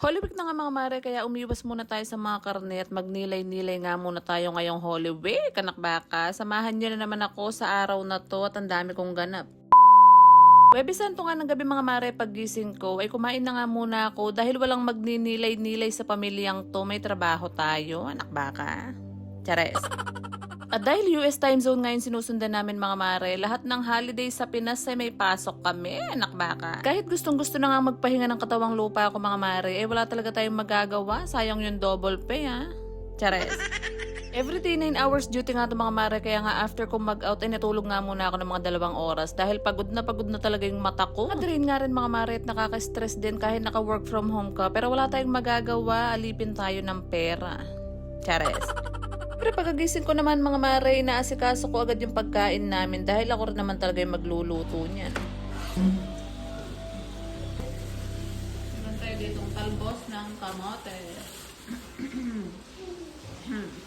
Holy Week na nga mga mare, kaya umiwas muna tayo sa mga karne at magnilay-nilay nga muna tayo ngayong Holy Week. Anak baka, samahan nyo na naman ako sa araw na to at ang dami kong ganap. Webes Santo nga ng gabi mga mare, paggising ko ay kumain na nga muna ako dahil walang magninilay-nilay sa pamilyang to, may trabaho tayo. Anak baka. Chares. At dahil US time zone ngayon sinusundan namin mga mare, lahat ng holiday sa Pinas ay may pasok kami, anak baka. Kahit gustong-gusto na nga magpahinga ng katawang lupa ako mga mare, eh wala talaga tayong magagawa. Sayang yung double pay ha. Chares. Everyday 9 hours duty nga ito mga mare, kaya nga after kong mag-out ay natulog nga muna ako ng mga 2 oras dahil pagod na talaga yung mata ko. Nag-drain nga rin mga mare at nakaka-stress din kahit naka-work from home ka, pero wala tayong magagawa, alipin tayo ng pera. Chares. Pero pagkagising ko naman mga mare, inaasikaso ko agad yung pagkain namin dahil ako rin naman talaga yung magluluto niyan. Meron tayo ditong talbos ng kamote.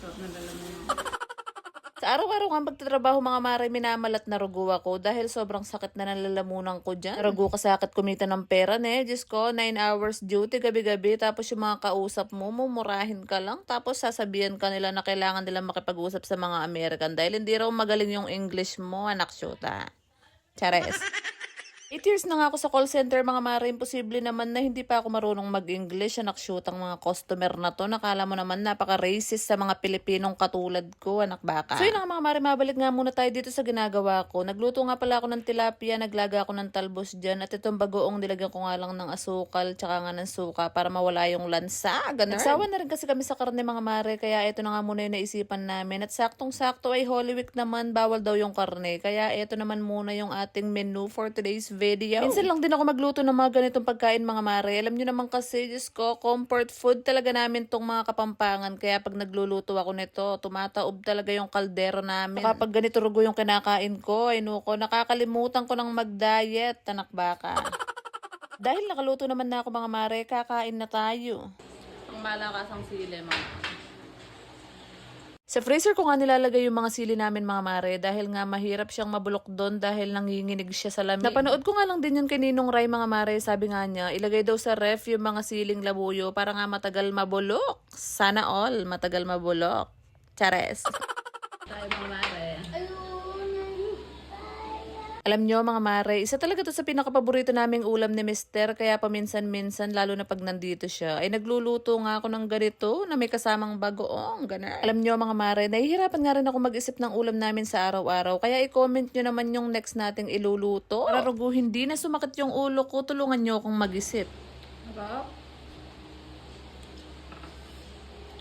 Sarap na dala mo. Sa araw-araw nga magtatrabaho mga mare, minamalat na rugo ako dahil sobrang sakit na ng lalamunan ko dyan. Rugo ka sakit kumita ng pera ne, Diyos ko, 9 hours duty gabi-gabi, tapos yung mga kausap mo, mumurahin ka lang, tapos sasabihan ka nila na kailangan nila makipag-usap sa mga American dahil hindi raw magaling yung English mo, anak syuta. Chares. 8 years na nga ako sa call center mga mare, imposible naman na hindi pa ako marunong mag-English. Anak shoot ang mga customer na to. Nakala mo naman napaka-racist sa mga Pilipinong katulad ko, anak baka. So yun nga mga mare, mabalik nga muna tayo dito sa ginagawa ko. Nagluto nga pala ako ng tilapia, naglaga ako ng talbos dyan, at itong bagoong nilagyan ko nga lang ng asukal tsaka nga ng suka para mawala yung lansa. Ganun. Nagsawa na rin kasi kami sa karne mga mare, kaya ito na nga muna yung naisipan namin. At saktong-sakto ay Holy Week naman, bawal daw yung karne. Kaya ito naman muna yung ating menu for today's video. Minsan lang din ako magluto ng mga ganitong pagkain mga mare. Alam nyo naman kasi, Diyos ko, comfort food talaga namin tong mga Kapampangan. Kaya pag nagluluto ako nito, tumataob talaga yung kaldero namin. Kapag ganito rugo yung kinakain ko, ay nuko, nakakalimutan ko ng mag-diet, anak baka. Dahil nakaluto naman na ako mga mare, kakain na tayo. Ang malakasang sili mga. Sa freezer ko nga nilalagay yung mga sili namin mga mare dahil nga mahirap siyang mabulok doon dahil nanginginig siya sa lamig. Napanood ko nga lang din yun kay Ninong Ray mga mare, sabi nga niya, ilagay daw sa ref yung mga siling labuyo para nga matagal mabulok. Sana all matagal mabulok. Chares. Tayo mga mare. Alam nyo mga mare, isa talaga to sa pinakapaborito naming ulam ni Mister, kaya paminsan-minsan, lalo na pag nandito siya, ay nagluluto nga ako ng ganito na may kasamang bagoong, ganun. Alam nyo mga mare, nahihirapan nga rin ako mag-isip ng ulam namin sa araw-araw, kaya i-comment nyo naman yung next nating iluluto. Para rugo hindi na sumakit yung ulo ko, tulungan nyo akong mag-isip. Diba?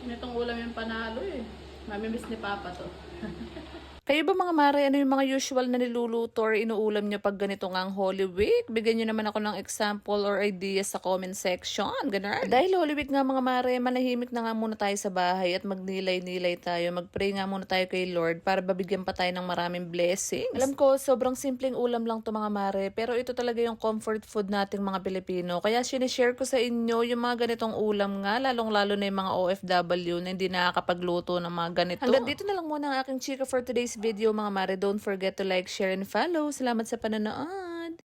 Itong ulam yung panalo eh. Mamimiss ni Papa to. Kayo ba mga mare, ano yung mga usual na niluluto or inuulam nyo pag ganito nga ang Holy Week? Bigyan nyo naman ako ng example or ideas sa comment section. Ganun. Dahil Holy Week nga mga mare, manahimik na nga muna tayo sa bahay at magnilay-nilay tayo. Magpray nga muna tayo kay Lord para babigyan pa tayo ng maraming blessings. Alam ko, sobrang simpleng ulam lang to mga mare, pero ito talaga yung comfort food nating mga Pilipino. Kaya sinishare ko sa inyo yung mga ganitong ulam nga, lalong-lalo na yung mga OFW na hindi nakakapagluto ng mga ganito. Hanggang dito na lang muna ang aking chika for today's video mga mare. Don't forget to like, share, and follow. Salamat sa panonood.